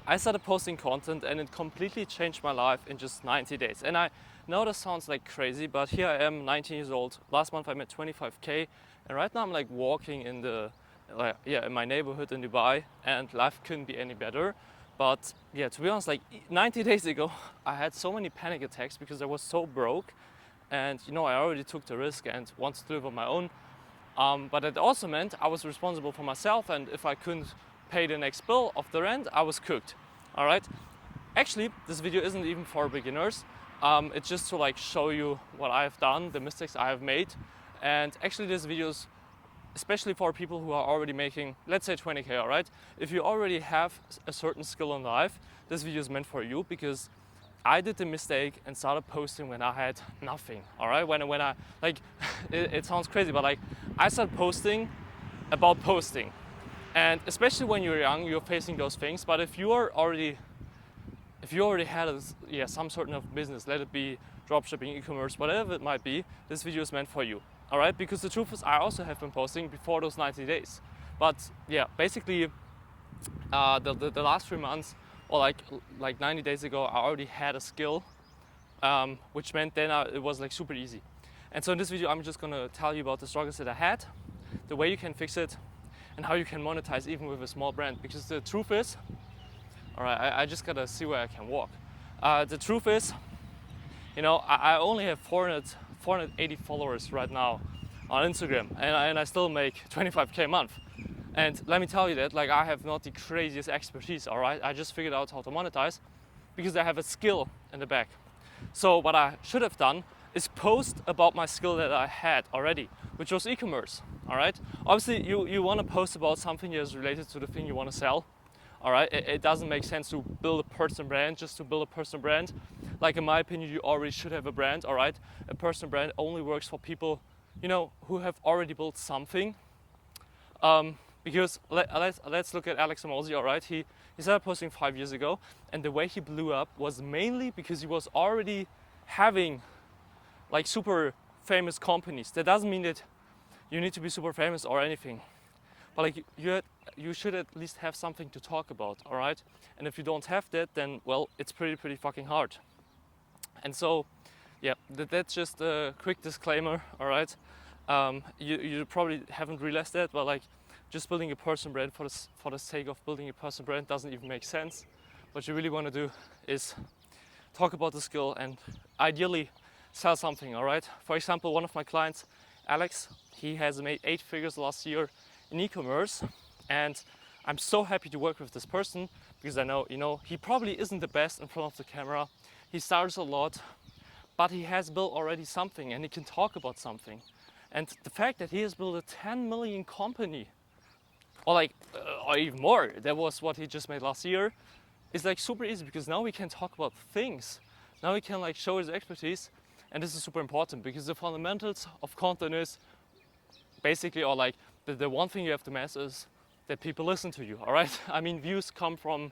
I started posting content and it completely changed my life in just 90 days. And I know this sounds like crazy, but here I am, 19 years old. Last month I made 25K, and right now I'm like walking in in my neighborhood in Dubai, and life couldn't be any better. But yeah, to be honest, like 90 days ago, I had so many panic attacks because I was so broke, and I already took the risk and wanted to live on my own. But it also meant I was responsible for myself, and if I couldn't pay the next bill of the rent, I was cooked. All right. Actually, this video isn't even for beginners. It's just to like show you what I have done, the mistakes I have made, and actually this video is especially for people who are already making, let's say 20K. All right. If you already have a certain skill in life, this video is meant for you because I did the mistake and started posting when I had nothing. All right. When I like, it sounds crazy, but like I started posting about posting. And especially when you're young, you're facing those things. But if you already had some sort of business, let it be dropshipping, e-commerce, whatever it might be, this video is meant for you. All right, because the truth is, I also have been posting before those 90 days. But yeah, basically, the last 3 months, or like 90 days ago, I already had a skill, which meant then it was like super easy. And so in this video, I'm just gonna tell you about the struggles that I had, the way you can fix it, and how you can monetize even with a small brand. Because the truth is, all right, I just gotta see where I can walk. The truth is, I only have 480 followers right now on Instagram, and I still make 25K a month. And let me tell you that, like, I have not the craziest expertise, all right? I just figured out how to monetize because I have a skill in the back. So what I should have done is post about my skill that I had already, which was e-commerce, all right? Obviously, you want to post about something that is related to the thing you want to sell, all right? It doesn't make sense to build a personal brand just to build a personal brand. Like, in my opinion, you already should have a brand, all right? A personal brand only works for people, who have already built something. Because let's look at Alex Hormozi, all right? He started posting 5 years ago, and the way he blew up was mainly because he was already having like super famous companies. That doesn't mean that you need to be super famous or anything, but like you should at least have something to talk about, all right? And if you don't have that, then well, it's pretty fucking hard. And so, yeah, that's just a quick disclaimer, all right? You probably haven't realized that, but like, just building a personal brand for the sake of building a personal brand doesn't even make sense. What you really want to do is talk about the skill and ideally sell something, all right? For example, one of my clients, Alex, he has made 8 figures last year in e-commerce, and I'm so happy to work with this person because I know, he probably isn't the best in front of the camera. He starts a lot, but he has built already something and he can talk about something. And the fact that he has built a 10 million company, or even more, that was what he just made last year, is like super easy because now we can talk about things. Now we can like show his expertise, and this is super important because the fundamentals of content is basically, or like the one thing you have to master is that people listen to you, all right? I mean, views come from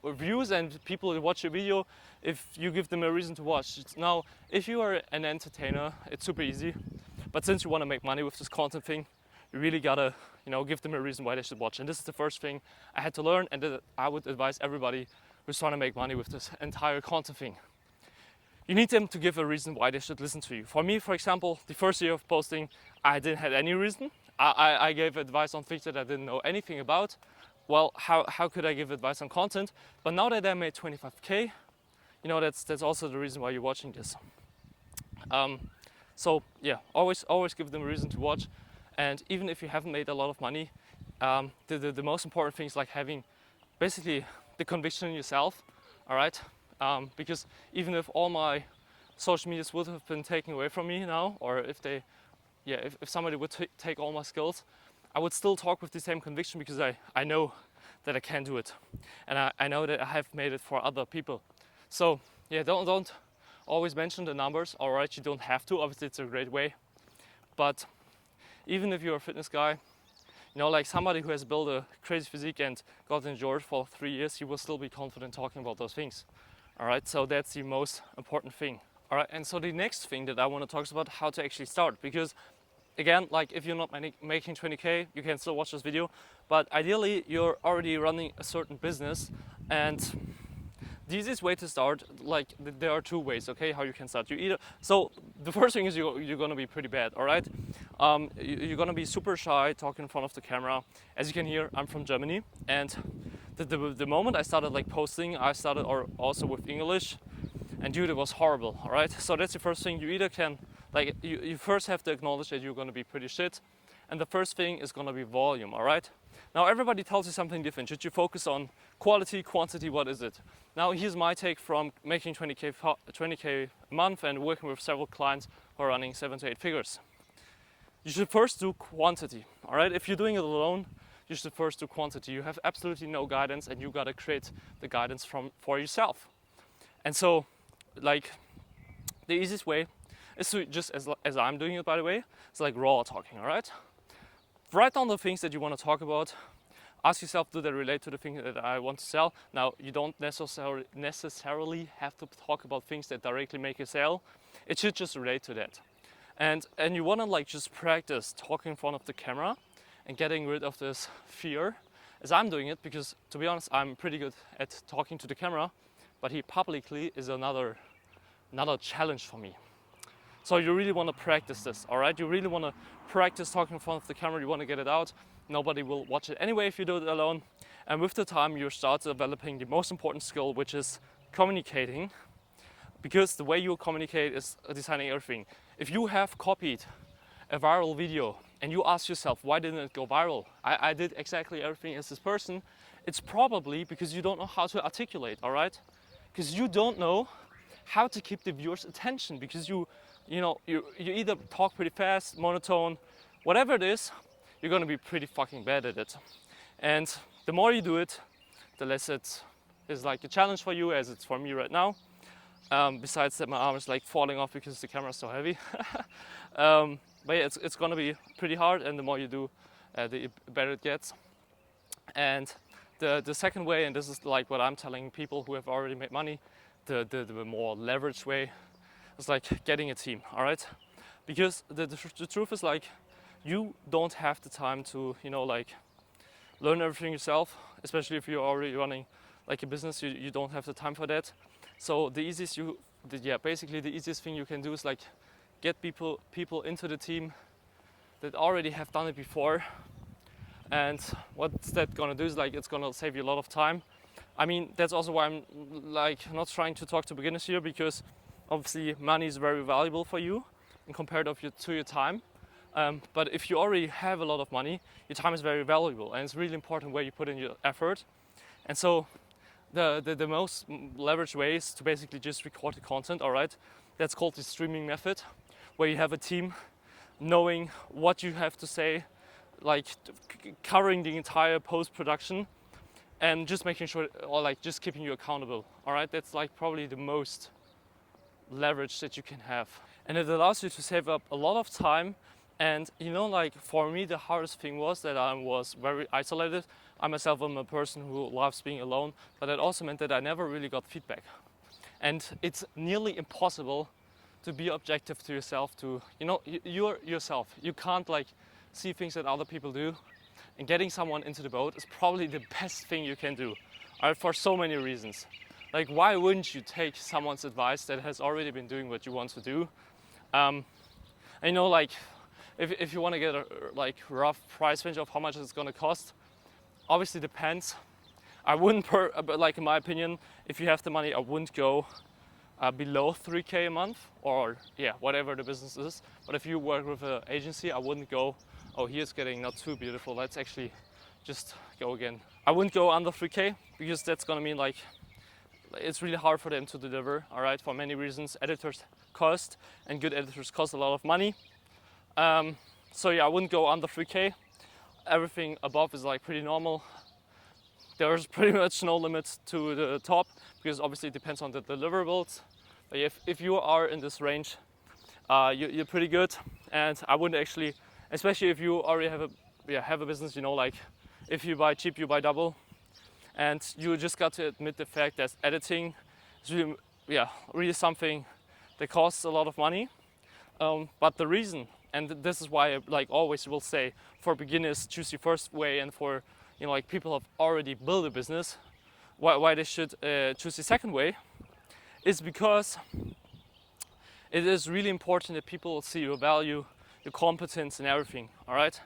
views, and people watch your video if you give them a reason to watch. Now, if you are an entertainer, it's super easy, but since you want to make money with this content thing, you really gotta, give them a reason why they should watch. And this is the first thing I had to learn, and that I would advise everybody who's trying to make money with this entire content thing. You need them to give a reason why they should listen to you. For me, for example, the first year of posting, I didn't have any reason. I gave advice on things that I didn't know anything about. Well, how could I give advice on content? But now that I made 25K, that's also the reason why you're watching this. So yeah, always give them a reason to watch. And even if you haven't made a lot of money, the most important thing is like having basically the conviction in yourself, all right? Because even if all my social medias would have been taken away from me now, or if somebody would take all my skills, I would still talk with the same conviction because I know that I can do it. And I know that I have made it for other people. So yeah, don't always mention the numbers, all right? You don't have to, obviously it's a great way. But even if you're a fitness guy, like somebody who has built a crazy physique and got injured for 3 years, he will still be confident talking about those things. All right, so that's the most important thing. All right, and so the next thing that I want to talk is about how to actually start, because again, like if you're not making 20k, you can still watch this video, but ideally you're already running a certain business. And the easiest way to start, like there are two ways, okay, how you can start. You either, so the first thing is you're gonna be pretty bad, all right? You're gonna be super shy talking in front of the camera. As you can hear, I'm from Germany, and the moment I started like posting, I started also with English, and dude, it was horrible, all right? So that's the first thing. You either can, like, you first have to acknowledge that you're gonna be pretty shit, and the first thing is gonna be volume, all right? Now everybody tells you something different. Should you focus on quality, quantity, what is it? Now here's my take from making 20k a month and working with several clients who are running 7 to 8 figures. You should first do quantity, all right? If you're doing it alone, you should first do quantity. You have absolutely no guidance, and you gotta create the guidance for yourself. And so, like, the easiest way is to just, as I'm doing it by the way, it's like raw talking, all right? Write down the things that you want to talk about. Ask yourself, do they relate to the thing that I want to sell? Now, you don't necessarily have to talk about things that directly make a sale. It should just relate to that. And you want to like just practice talking in front of the camera and getting rid of this fear, as I'm doing it, because to be honest, I'm pretty good at talking to the camera, but here publicly is another challenge for me. So you really want to practice this, all right? You really want to practice talking in front of the camera. You want to get it out. Nobody will watch it anyway if you do it alone. And with the time, you start developing the most important skill, which is communicating. Because the way you communicate is deciding everything. If you have copied a viral video and you ask yourself, why didn't it go viral? I did exactly everything as this person. It's probably because you don't know how to articulate, all right? Because you don't know how to keep the viewer's attention, because you either talk pretty fast, monotone, whatever it is, you're gonna be pretty fucking bad at it. And the more you do it, the less it is like a challenge for you, as it's for me right now. Besides that, my arm is like falling off because the camera is so heavy. But yeah, it's gonna be pretty hard, and the more you do, the better it gets. And the second way, and this is like what I'm telling people who have already made money, the more leveraged way, is like getting a team, all right? Because the truth is, like, you don't have the time to, like, learn everything yourself, especially if you're already running like a business. You don't have the time for that. So basically the easiest thing you can do is like get people into the team that already have done it before. And what's that gonna do is, like, it's gonna save you a lot of time. I mean, that's also why I'm like not trying to talk to beginners here, because obviously money is very valuable for you in compared to your time. But if you already have a lot of money, your time is very valuable, and it's really important where you put in your effort. And so the most leveraged way is to basically just record the content, all right? That's called the streaming method, where you have a team knowing what you have to say, like covering the entire post-production, and just making sure, or like just keeping you accountable, all right? That's like probably the most leverage that you can have. And it allows you to save up a lot of time. And like for me, the hardest thing was that I was very isolated. I myself am a person who loves being alone, but that also meant that I never really got feedback. And it's nearly impossible to be objective to yourself, you're yourself. You can't like see things that other people do. And getting someone into the boat is probably the best thing you can do, for so many reasons. Like, why wouldn't you take someone's advice that has already been doing what you want to do? Like, if you want to get a like rough price range of how much it's going to cost, obviously depends. I wouldn't, but like in my opinion, if you have the money, I wouldn't go below 3K a month, or whatever the business is. But if you work with an agency, I wouldn't go, oh, here's getting not too beautiful, let's actually just go again. I wouldn't go under 3K, because that's gonna mean like it's really hard for them to deliver, all right, for many reasons. Editors cost, and good editors cost a lot of money. So I wouldn't go under 3K. Everything above is like pretty normal. There's pretty much no limit to the top, because obviously it depends on the deliverables. But if you are in this range, you're pretty good. And I wouldn't actually, especially if you already have a business, like if you buy cheap, you buy double. And you just got to admit the fact that editing is really something that costs a lot of money. But the reason And this is why I like always will say, for beginners, choose your first way, and for like people who have already built a business, why they should choose the second way is because it is really important that people see your value, your competence, and everything. All right,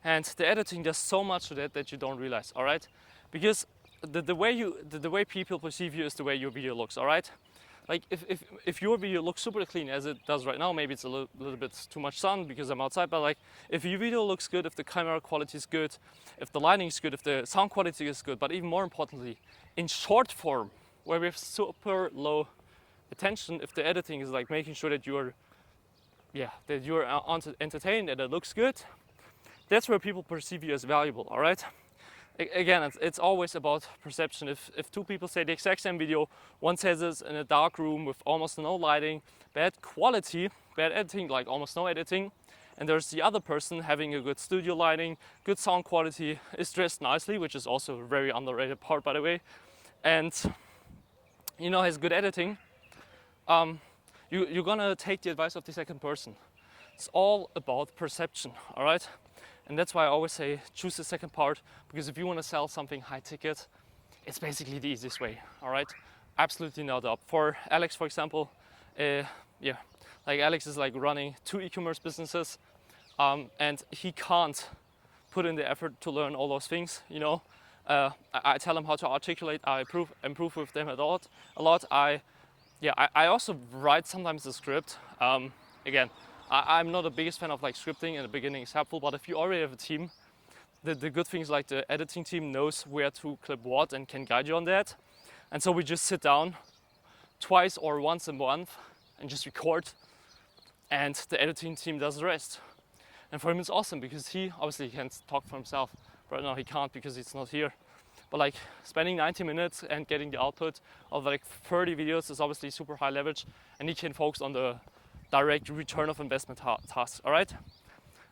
and the editing does so much to that you don't realize. All right, because the way people perceive you is the way your video looks. All right. Like if your video looks super clean as it does right now, maybe it's a little bit too much sun because I'm outside, but like if your video looks good, if the camera quality is good, if the lighting is good, if the sound quality is good, but even more importantly, in short form, where we have super low attention, if the editing is like making sure that you're entertained and it looks good, that's where people perceive you as valuable. All right. Again, it's always about perception. If two people say the exact same video, one says this in a dark room with almost no lighting, bad quality, bad editing, like almost no editing, and there's the other person having a good studio lighting, good sound quality, is dressed nicely, which is also a very underrated part, by the way, and has good editing, you're gonna take the advice of the second person. It's all about perception, all right? And that's why I always say choose the second part, because if you want to sell something high ticket, it's basically the easiest way. All right, absolutely no doubt. For Alex, for example, like Alex is like running 2 e-commerce businesses, and he can't put in the effort to learn all those things. I tell him how to articulate. I improve with them a lot. I also write sometimes the script. Again, I'm not the biggest fan of like scripting. In the beginning it's helpful, but if you already have a team, the good thing is like the editing team knows where to clip what and can guide you on that. And so we just sit down twice or once a month and just record, and the editing team does the rest. And for him it's awesome because he obviously can't talk for himself. Right now he can't because it's not here. But like spending 90 minutes and getting the output of like 30 videos is obviously super high leverage, and he can focus on the direct return of investment tasks. All right,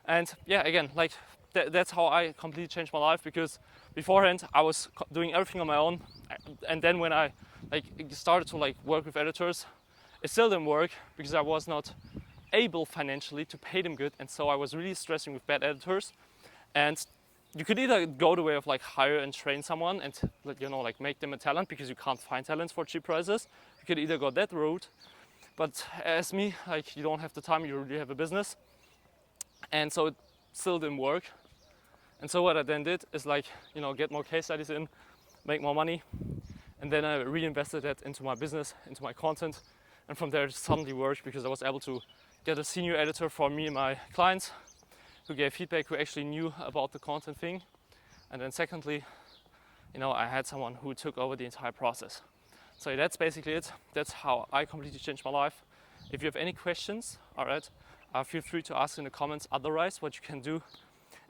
and again, like that's how I completely changed my life, because beforehand I was doing everything on my own, and then when I like started to like work with editors, it still didn't work because I was not able financially to pay them good, and so I was really stressing with bad editors. And you could either go the way of like hire and train someone and like make them a talent, because you can't find talents for cheap prices. You could either go that route. But as me, like you don't have the time, you already have a business. And so it still didn't work. And so what I then did is like, get more case studies in, make more money. And then I reinvested that into my business, into my content. And from there it suddenly worked, because I was able to get a senior editor for me and my clients who gave feedback, who actually knew about the content thing. And then secondly, I had someone who took over the entire process. So that's basically it. That's how I completely changed my life. If you have any questions, all right, feel free to ask in the comments. Otherwise, what you can do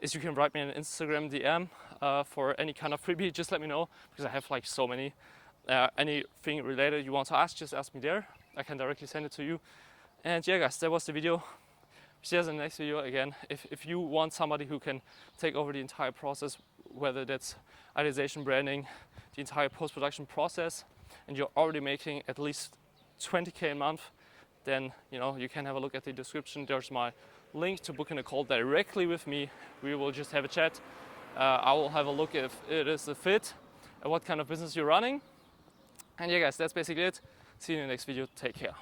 is you can write me an Instagram DM for any kind of freebie. Just let me know, because I have like so many. Anything related you want to ask, just ask me there. I can directly send it to you. And yeah, guys, that was the video. See you in the next video. Again, if you want somebody who can take over the entire process, whether that's ideation, branding, the entire post-production process, and you're already making at least 20K a month, then you can have a look at the description. There's my link to book in a call directly with me. We will just have a chat. I will have a look if it is a fit and what kind of business you're running. And yeah, guys, that's basically it. See you in the next video. Take care.